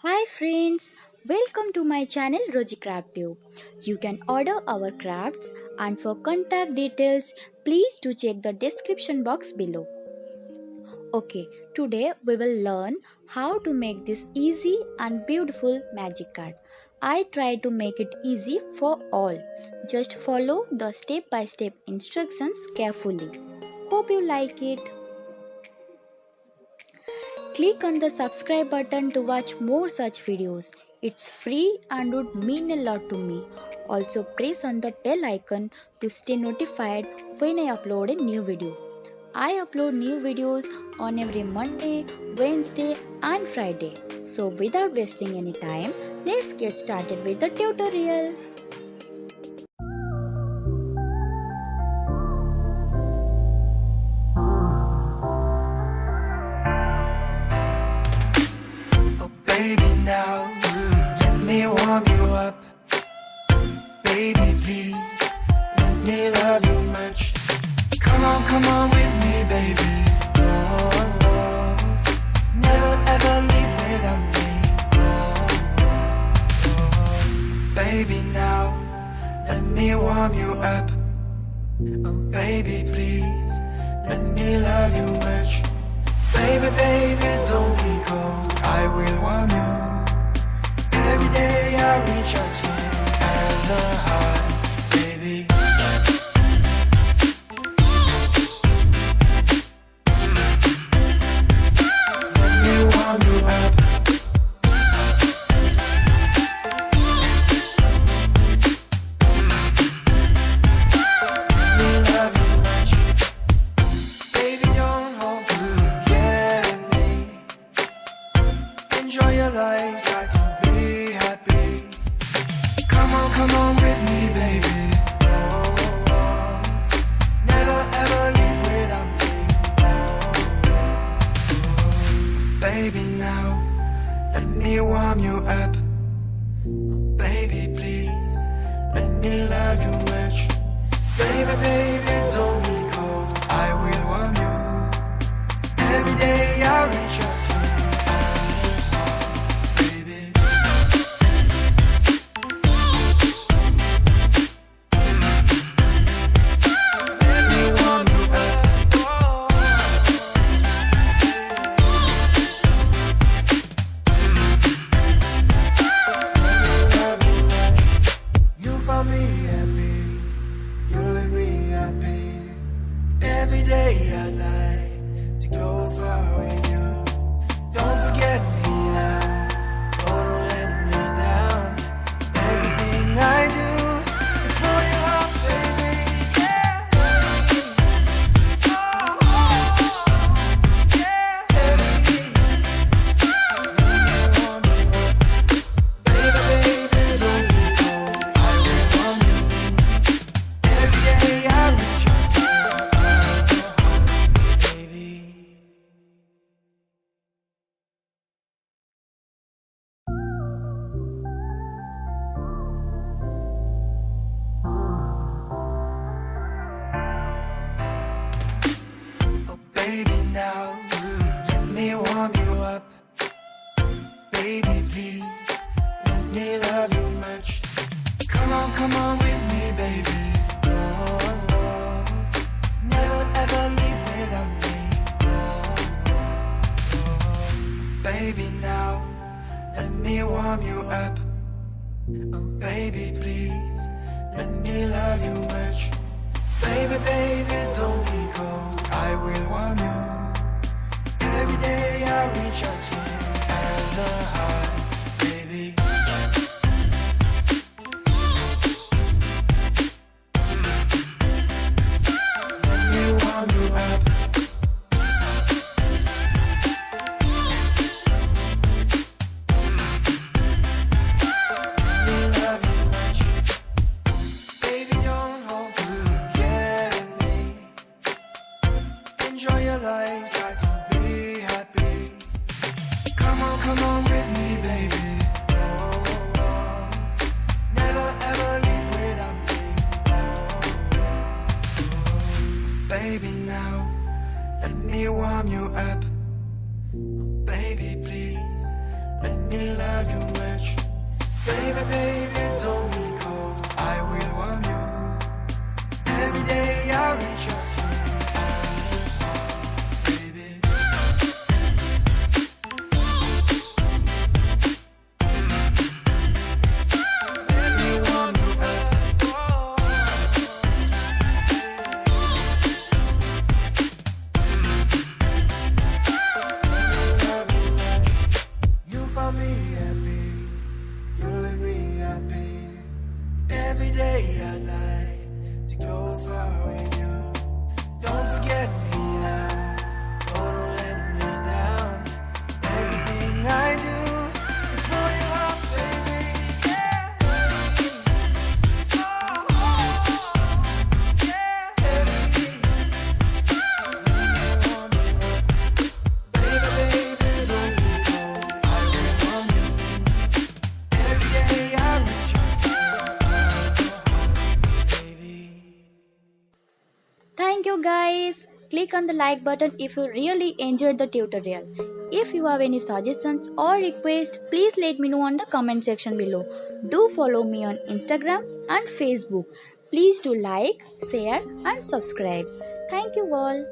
Hi friends, welcome to my channel Roji Craft Tube. You can order our crafts and for contact details, please do check the description box below. Okay, today we will learn how to make this easy and beautiful magic card. I try to make it easy for all. Just follow the step-by-step instructions carefully. Hope you like it. Click on the subscribe button to watch more such videos. It's free and would mean a lot to me. Also press on the bell icon to stay notified when I upload a new video. I upload new videos on every Monday, Wednesday and Friday. So without wasting any time, let's get started with the tutorial. Oh baby now, let me warm you up. Baby please, let me love you much. Come on with me baby. Oh, oh. Never ever leave without me. Oh, oh. Baby now, let me warm you up. Oh baby please, let me love you much. Baby, baby, don't be cold, I will warm you. Every day I reach out sweet as a heart, baby. Let me warm you up. Let me love you much. Baby, don't hold forget me. Enjoy your life, try to be happy. Come on with me, baby. Oh, oh. Never ever leave without me. Oh, baby, now let me warm you up. Baby, please, let me love you much. Baby, baby, don't be cold, I will warm you. Every day I reach out to you, baby. Let me warm you up. Love you much. You found me happy, you leave me happy. Every day I like to go far with you. Don't forget me now, oh don't let me down. Everything I do is for you, oh, baby, yeah. Oh, oh, yeah, baby. Baby, baby, don't be cold, I will warm you. Every day I reach out to you, baby. Oh baby now, let me warm you up. Baby please, let me love you much. Come on with me baby. Oh, oh. Never ever leave without me. Oh, oh. Baby now, let me warm you up. Oh baby please, let me love you much. Baby, baby, don't be cold, I will warm you. Every day I reach out sweet as a heart, baby. Let me warm you up. Let me love you much. Baby, don't hold forget me. Enjoy your life, try to be happy. love you much. Baby, baby, don't be cold. I will warm you. Every day I reach your sweet eyes. Baby. Let me warm you up. Love you much. You found me happy. You leave me happy. Every day I like to go far with you. Don't forget me now. Oh, don't let me down. Everything I do is for your heart, baby. Yeah. Oh, yeah. Baby, baby, don't be cold. I will warm you. Every day I reach your baby. Thank you guys. Click on the like button if you really enjoyed the tutorial. If you have any suggestions or requests, please let me know on the comment section below. Do follow me on Instagram and Facebook. Please do like, share and subscribe. Thank you all.